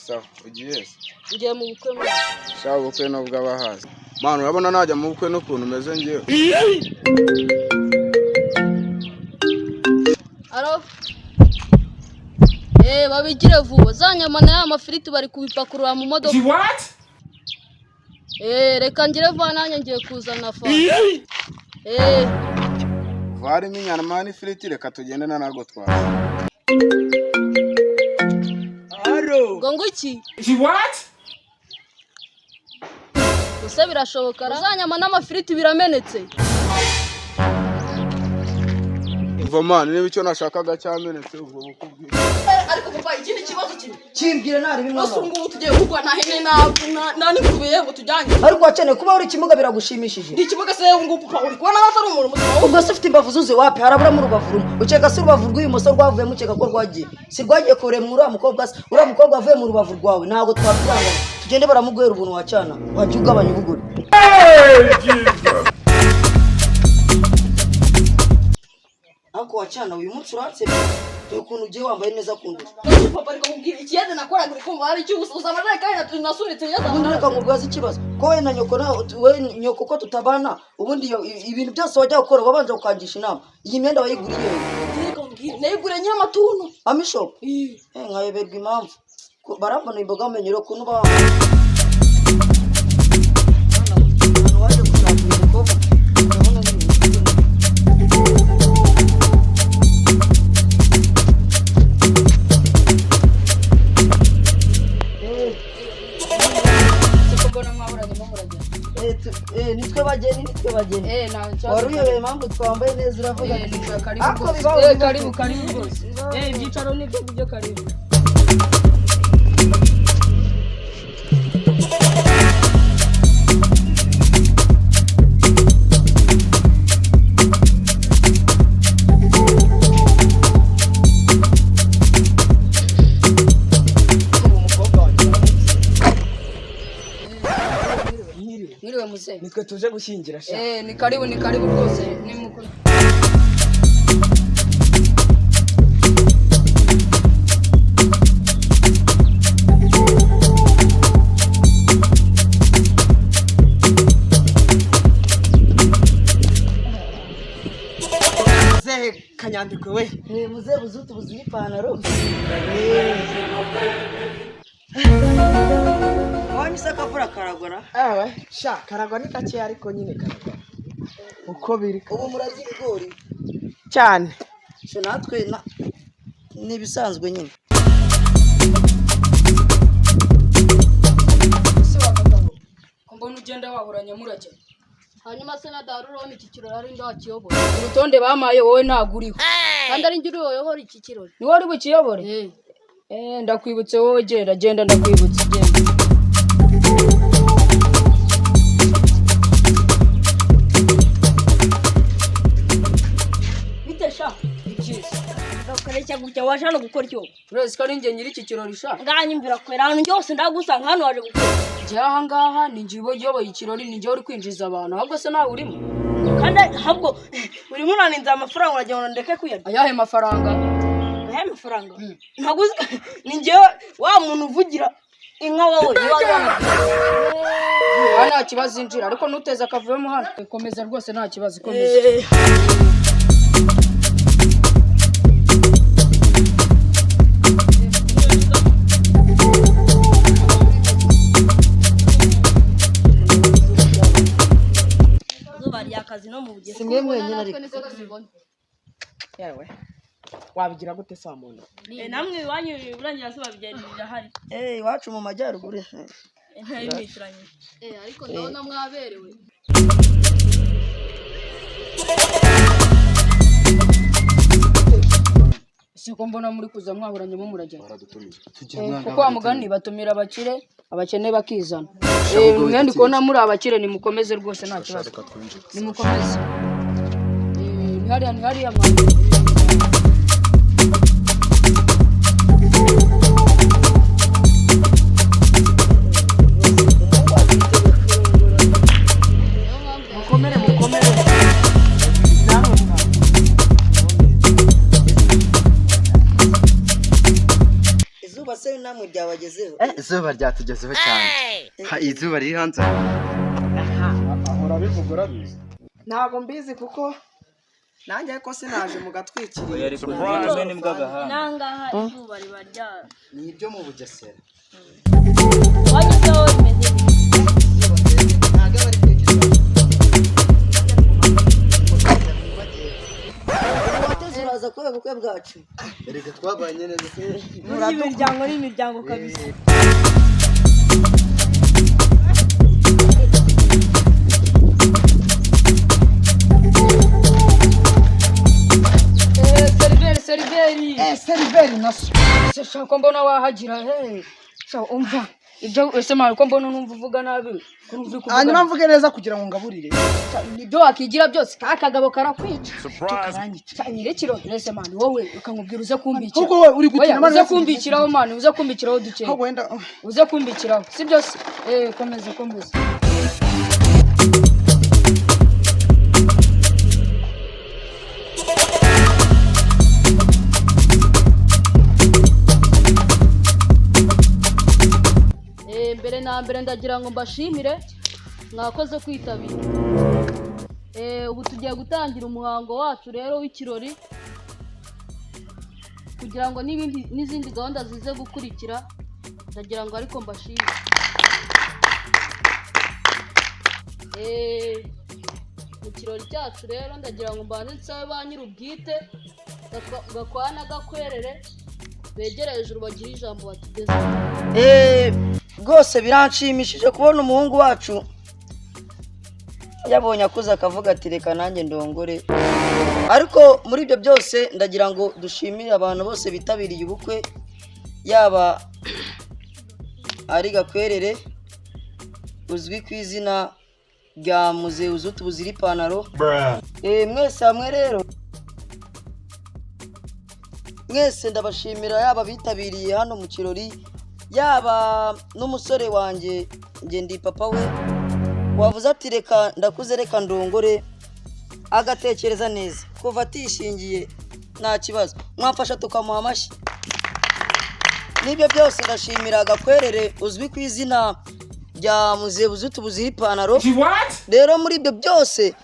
sawa ugiye se ngiye mu bukwe mwe shaho ubukwe no bw'abahazi mwana urabona najya mu bukwe n'ukuntu umeze ngiye aro babigire vuba zanyamana ya mafiriti bari kubipakurura mu modoka what reka ngire vuba nanjye ngiye kuzana fa varimo inyama n'ifiriti reka tugende na nago twaje ngo iki what gusa birashoboka zanyama n'amafiriti biramenetse Vamani niba icyo nashakaga cyamenetse ubwo bukubwira ariko papa ikindi kibazo kimbwira nari bimwe ngo tugiye kugwa na hene na nikubiye ngo tujyanye ariko wacene kuba uri kimuga biragushimishije ndi kimuga se ngo papa uri kubona natari umuntu mutwa ubwo se ufite imbavu zuze wapi harabura mu rubavu rumwe ukeka se urubavu rw'imoso rwavuye mukeka ko rwagiye si rwagiye kure mu uriya mukobwa se uriya mukobwa avuye mu rubavu rwawe ntabwo twabyanga tugende baramuguhera ubuntu wacana wajya ugabanya ubugure ako wacana uyu munsi uratse ukuntu ugiye wambaye neza kundusha papa ariko mubwira ikiyede nakoraga uri kumva hari icyo usuzama kandi nasunitse yaza ubundi reka mubwaze ikibazo ko we na nyoko we nyoko ko tutabana ubundi ibintu byose wajya gukora wabanje ukangisha inama iyi myenda wayiguriye nayigure nyamatuntu amishop nkayoberwa impamvu barambona imboga amenyero kuntu ba waje kushaka umukobwa ndabona nitwe bageni wari uyoboye impamvu twambaye neza uravuga karibu rwose ibyicaro nibyo byo karibu nitwe tuje gushyingira sha ni karibu rwose ni mukuru muzehe kanyandikwe we muzehe buzutu buziye ipantaro wanyise akavura karagora sha karagwa ni kake ariko nyine karagwa uko biri ubu murarya ibigori cyane cyo natwe nibisanzwe nyine se wakagabo kombona ugenda waburanye murajya hanyuma se na daruroni iki kirori ari ndakiyobora urutonde bamaye wowe ntaguriho kandi ari ngiri wowe iki kirori ni wowe uri bukiyobore ndakwibutse wowe genda ndakwibutse genda bitesha ibyiza ndakoresha gutya waje no gukora cyo urezi ko ninjye nyiri iki kirori sha nganyumvira kwera hano byose ndagusanga hano waje gukora je aha ngaha ninjye uyoboye ikirori ninjye uri kwinjiza abantu ahubwo se nawe urimo kandi ahubwo urimo unaninza amafaranga uragira ngo ndeke kuyarya ayahe mafaranga amafaranga ntaguzi ninjye wa muntu uvugira inka wowe nta kibazo injira ariko nuteze akavuyemo hano komeza rwose nta kibazo komeza akazi no mu bugezi simwe mwenyine ariko yewe wabigira gute saa muntu namwe iwanyu burangirazuba bigerera hari iwacu mu majyaruguru ntayimwishyuranye ariko ndabona mwaberewe siko mbona muri kuza mwaburanyemo murajya kuko amugani batumira abakene bakizana mwende kona muri abakire ni mukomeze rwose nta kibazo ni mukomeze ni hariya mwana namwe byabagezeho izuba ryatugezeho cyane izuba riri hanze ahora bivuga urabizi ntabwo mbizi kuko nanjye ariko sinaje mugatwikiriye nangaha izuba riba ryara ni ibyo mu Bugesera wagezeho bimeze ntabwo bari kwikiza wateze uraza kureba ubukwe bwacu reka twabanye neza imiryango n'imiryango kabisa seriveri naso shaka mbona wahagira umva ibyo ese mara ko mbona numva uvuga nabi hanyuma mvuge neza kugira ngo ngaburire ibyo wakigira byose kakagabo karakwica nyirekiro ese mani wowe ukamubwira uze kumbikira kuko wowe uri gukina uze kumbikiraho mani uze kumbikiraho duke wenda uze kumbikiraho si byose komeza mbere na mbere ndagira ngo mbashimire mwakoze kwitabira ubu tugiye gutangira umuhango wacu rero w'ikirori kugira ngo n'izindi gahunda zize gukurikira ndagira ngo ariko mbashimire mu kirori cyacu rero ndagira ngo mbanze nsabe ba nyir'ubwite Gakwana Gakwerere begere hejuru bagire ijambo batugezeho rwose biranshimishije kubona umuhungu wacu yabonye akuze akavuga ati reka nanjye ndongore ariko muri ibyo byose ndagira ngo dushimire abantu bose bitabiriye ubukwe yaba ari Gakwerere uzwi ku izina rya Muzehe Uzutu Buzira Ipantaro mwese hamwe rero mwese ndabashimira yaba bitabiriye hano mu kirori yaba n'umusore wanjye nge ndi papa we wavuze ati reka ndakuze reka ndongore agatekereza neza kuva atishingiye nta kibazo mwafasha tukamuha amashyi n'ibyo byose ndashimira Gakwerere uzwi ku izina rya Muzehe Uzutu Buzira Ipantaro rero muri ibyo byose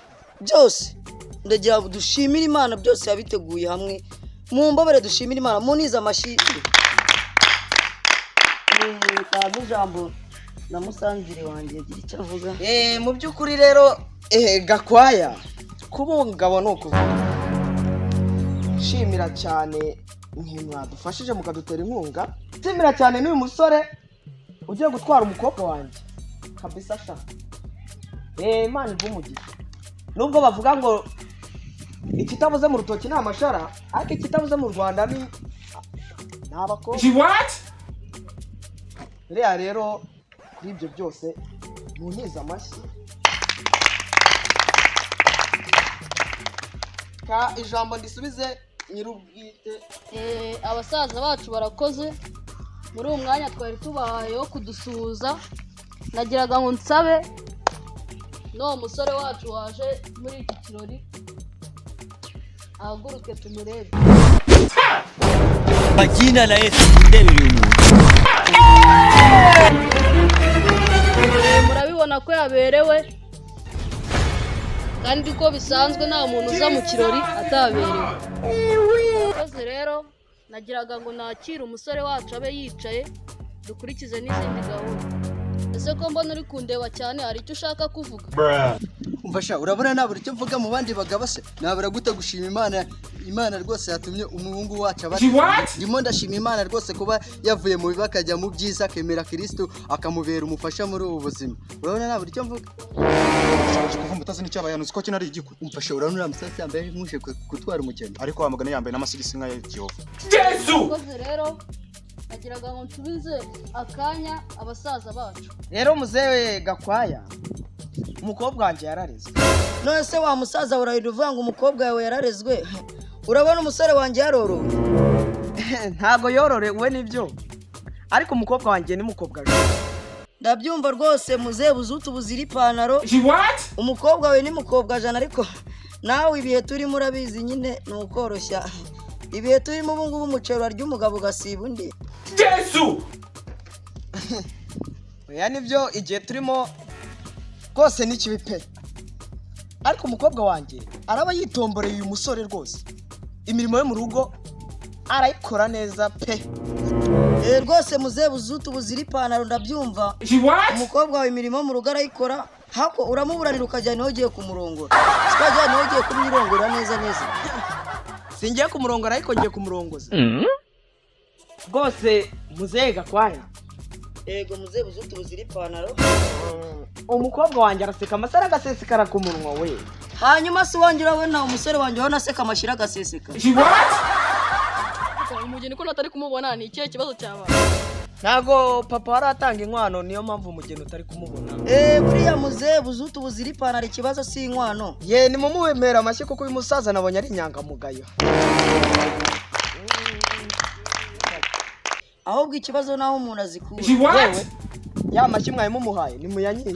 ndagira ngo dushimire Imana byose yabiteguye hamwe mu mbabare dushimire Imana munize amashyi ntabwo ijambo na musanzire wanjye yagira icyo avuga mu by'ukuri rero Gakwaya kubungabo ni ukuvuga shimira cyane mwadufashije mukadutera inkunga shimira cyane n'uyu musore ugiye gutwara umukobwa wanjye kabisa sha Imana igumugisha nubwo bavuga ngo ikitabuze mu rutoki ni amashara ariko ikitabuze mu Rwanda ni abakobwa rero kuri ibyo byose muntize amashyi ka ijambo ndisubize nyir'ubwite abasaza bacu barakoze muri uwo mwanya twari tubahaye wo kudusuhuza nagiraga ngo nsabe n'uwo musore wacu waje muri iki kirori ahaguruke tumurebe Majina na Yesu ndebere umuntu murabibona ko yaberewe kandi ko bisanzwe nta muntu uza mu kirori ataberewe akoze rero nagiraga ngo nakire umusore wacu abe yicaye dukurikize n'izindi gahunda ese ko mbona uri kundeba cyane hari icyo ushaka kuvuga umfasha urabona nabura icyo mvuga mu bandi bagabo se nabura gute gushima Imana rwose yatumye umuhungu wacu ndimo ndashima Imana rwose kuba yavuye mu bibi akajya mu byiza akemera Kristo akamubera umufasha muri ubu buzima urabona nabura icyo mvuga kuva mutazi n'icyo abayanuzi ko kinari igikwe umfasha urabona musasi yambaye nkuje gutwara umugeni ariko wamugana yambaye n'amasigisi nka y'Ikiyovu akoze rero nagiraga ngo nsubize akanya abasaza bacu rero muzehe Gakwaya umukobwa wanjye yararezwe none se wa musaza urahira uvuga ngo umukobwa yawe yararezwe urabona umusore wanjye yarorowe ntago yororewe nibyo ariko umukobwa wanjye ni mukobwa ndabyumva rwose Muzehe Uzutu Buzira Ipantaro umukobwa we ni mukobwa jana ariko nawe ibihe turimo urabizi nyine ni ukoroshya ibihe turimo ubu ngubu umuceri urarya umugabo ugasiba undi Yesu oya nibyo igihe turimo rwose ni kibi pe ariko umukobwa wanjye araba yitomboreye uyu musore rwose imirimo yo mu rugo arayikora neza pe rwose muzehe buzutu buzira ipantaro ndabyumva umukobwa wawe imirimo mu rugo arayikora hako uramuburanira ukajyana niho ugiye kumurongora sikajyana niho ugiye kumwirongora neza neza singiye kumurongora ariko ngiye kumurongoza rwose muzehe Gakwaya yego muzehe buzutu buzira ipantaro umukobwa wanjye araseka amasara agasesekara ku munwa we hanyuma se wanjye urabona umusore wanjye urabona aseka amashyira agaseseka umugeni ko natari kumubona ni ikihe kibazo cyawe ntago papa waratanga inkwano niyo mpamvu umugeni utari kumubona buriya muzehe buzutu buzira ipantaro ikibazo si inkwano ye ni mumuhemera amashyi kuko uyu musaza nabonye ari inyangamugayo ahubwo ikibazo naho umuntu azikura yewe ya mashyi mwaye mumuhaye ni muyanyiye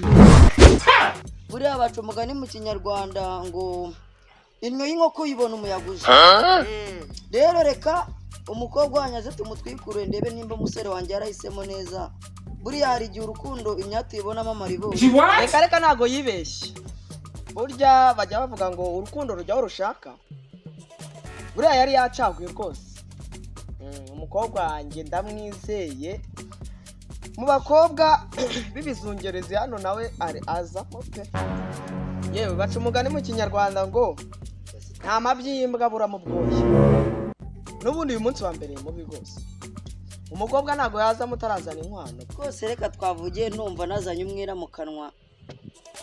buriya baca umugani mu kinyarwanda ngo inyo y'inkoko uyibona umuyaga uje rero reka umukobwa wanjye aze tumutwikure ndebe nimba umusore wanjye yarahisemo neza buriya hari igihe urukundo imyaka ibonamo amaribori reka ntago yibeshye burya bajya bavuga ngo urukundo rujyaho rushaka buriya yari yacaguye rwose umukobwa wanjye ndamwizeye mu bakobwa b'ibizungerezi hano nawe azamo pe yewe baca umugani mu kinyarwanda ngo nta mabyimbwa abura mu bwoya n'ubundi uyu munsi wa mbere mubi rwose umukobwa ntago yaza mutarazana inkwano rwose reka twavugiye numva nazanye umwera mu kanwa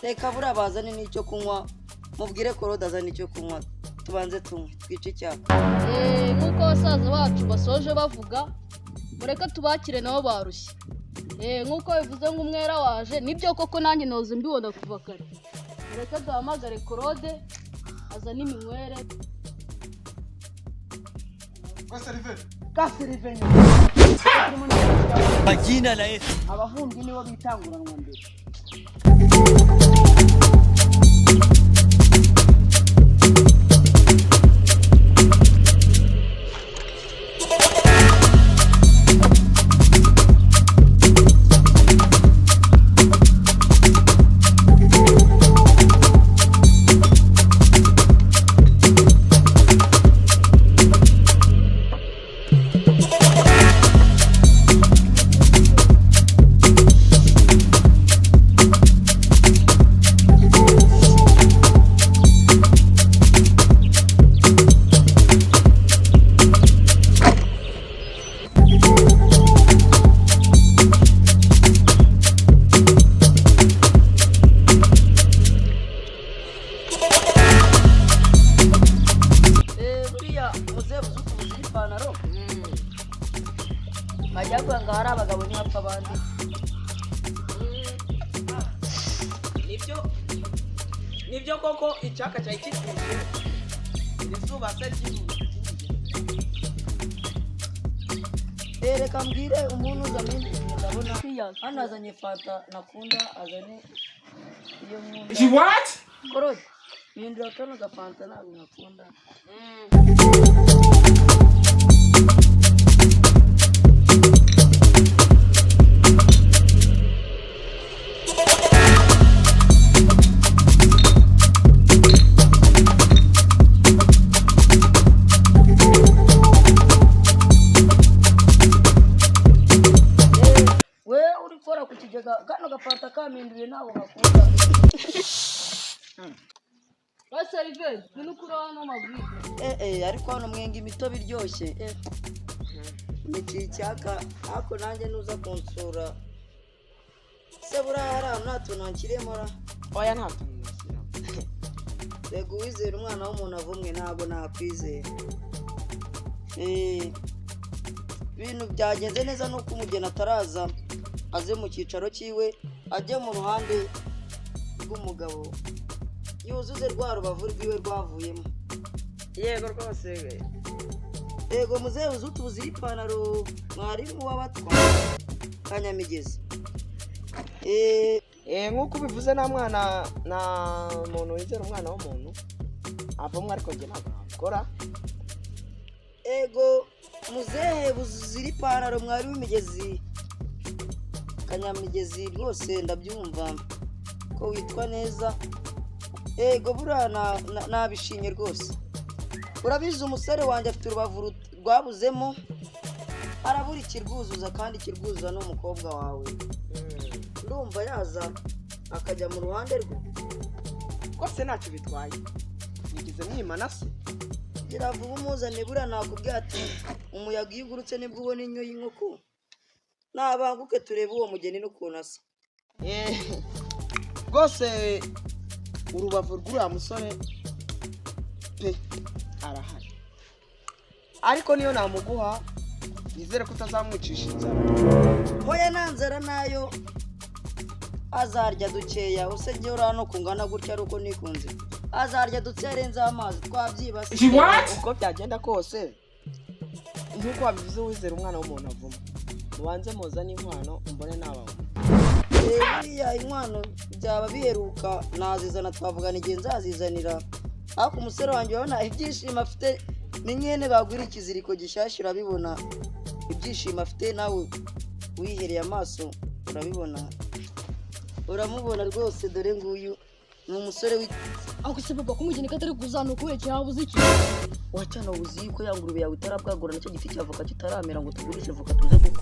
reka buriya bazane n'icyo kunywa mubwire korode azane icyo kunywa tubanze tunywe twice icyapa nk'uko abasaza bacu basoje bavuga mureke tubakire nabo barushye nk'uko bivuze ngo umwera waje nibyo koko nanjye noze mbibona kuva kare mureke duhamagare korode azane iminywere Kasiriveni Majina la Yesu abavumbyi nibo bitanguranwa mbere majyagwa ngo hari abagabo ntihapfa abandi nibyo koko icyaka cyari kituje izuba se reka mbwire umuntu uzanye ndabona hano azanye fanta nakunda azane iyo nkunda korode hindura kano gafanta ntabwo nakunda kano gafanta kaminduye ntabwo ngakunda bose Rive ni ukuri hano amabwiriza ariko hano mwenga imitobe iryoshye niciye icyaka ariko nanjye nuza kunsura se buriya hari ahantu nta tuntu nkirimo ra oya nta tuntu nashyiramo rega uwizera umwana w'umuntu avumwe ntabwo nakwizera ibintu byagenze neza nuko umugeni ataraza aze mu cyicaro cyiwe ajye mu ruhande rw'umugabo yuzuze rwa rubavu rwiwe rwavuyemo yego rwose yego muzehe uzutu buzira ipantaro mwarimu w'abatwa kanyamigezi nk'uko ubivuze nta mwana nta muntu wizera umwana w'umuntu avumwe ariko njye ntabwo nabikora ego muzehe buzira ipantaro mwari w'imigezi kanyamigezi rwose ndabyumva ko witwa neza ego buriya nabishimye rwose urabizi umusore wanjye afite urubavu rwabuzemo arabura ikirwuzuza kandi ikirwuzuza n'umukobwa wawe ndumva yaza akajya mu ruhande rwe rwose ntacyo bitwaye nigize mwimana se gira vuba umuzane buriya nakubwira ati umuyaga iyo ugurutse nibwo ubona inyo y'inkoko nabanguke turebe uwo mugeni n'ukuntu asa rwose urubavu rw'uriya musore pe arahari ariko niyo namuguha nizere ko utazamwicisha inzara hoya nta nzara nayo azarya dukeya usenge uriya no kungana gutya ari uko nikunze azarya duke yarenzeho amazi twabyibase uko byagenda kose nk'uko wabivuze wizera umwana w'umuntu avuma mubanze muzane inkwano mbone n'abawe buriya inkwano byaba biheruka nazizana twavugana igihe nzazizanira ariko umusore wanjye urabona ibyishimo afite ni nk'ihene bagura ikiziriko gishyashya urabibona ibyishimo afite nawe wihereye amaso urabibona uramubona rwose dore nguyu ni umusore ako se papa kumugeni katari kuzana ukubera cyabuze iki wacana ubuzi yuko ya ngurube yawe itarabwagura nacyo giti cy'avoka kitaramera ngo tugurishe voka tuze kuko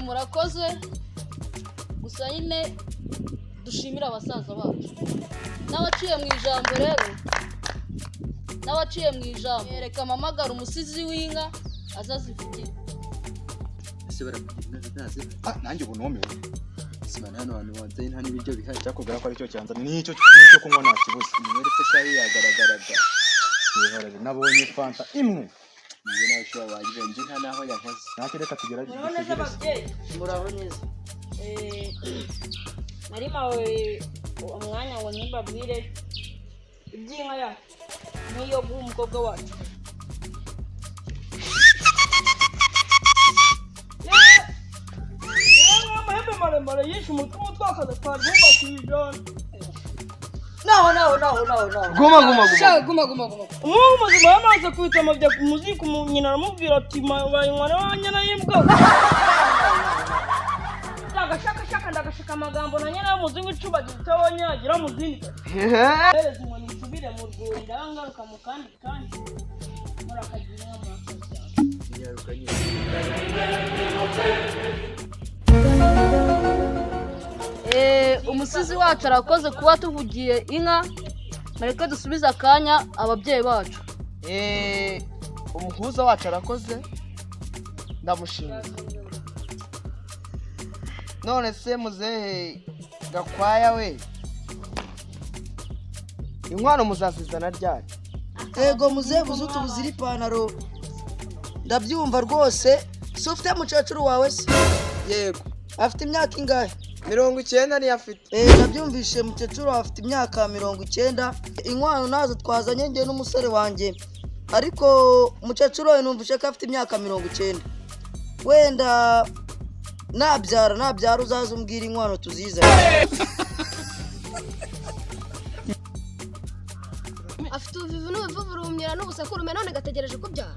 murakoze gusa nyine dushimira abasaza bacu n'abaciye mu ijambo rero n'abaciye mu ijambo reka mpamagara umusizi w'inka azazivugire ese barakugira nazi nanjye ubu numiwe simana hano hantu wanze nta n'ibiryo bihari cyakubwira ko ari cyo cyanza nicyo kunywa nta kibuze imweretse shayi yagaragaraga yihorere nabonye fanta imwe niyo nawe shwa wagirenje nta naho yankoze nake reka tugerageze muraho neza nari mawe umwanya ngo nimbabwire iby'inka yacu n'iyo guha umukobwa wacu amahembe maremare yishe umutima utwakaza twarwumva ku ijana guma umuhungu muzima yamaze kwita amabya ku muziko nyina aramubwira ati bayinywa n'abanyana y'imbwa ndagashaka amagambo na nyina y'umuzungu icuba gitabanyagira mu zindi hereza inkoni nsubire mu rwuri ndabangaruka mu kandi murakagira inka murakoze umusizi wacu arakoze kuba tuvugiye inka mureke dusubize akanya ababyeyi bacu umuhuza wacu arakoze ndamushimira none se muzehe Gakwaya we inkwano muzazizana ryari ego muzehe buzutu buzira ipantaro ndabyumva rwose si ufite mukecuru wawe se yego afite imyaka ingahe 90 niyo afite nabyumvishe mukecuru afite imyaka 90 inkwano nazo twazanye ngiye n'umusore wanjye ariko mukecuru we numvishe ko afite imyaka 90 wenda nabyara uzaza umbwira inkwano tuziza afite ubuvivu n'ubuvuvu rumyira n'ubusakurume none gategereje kubyara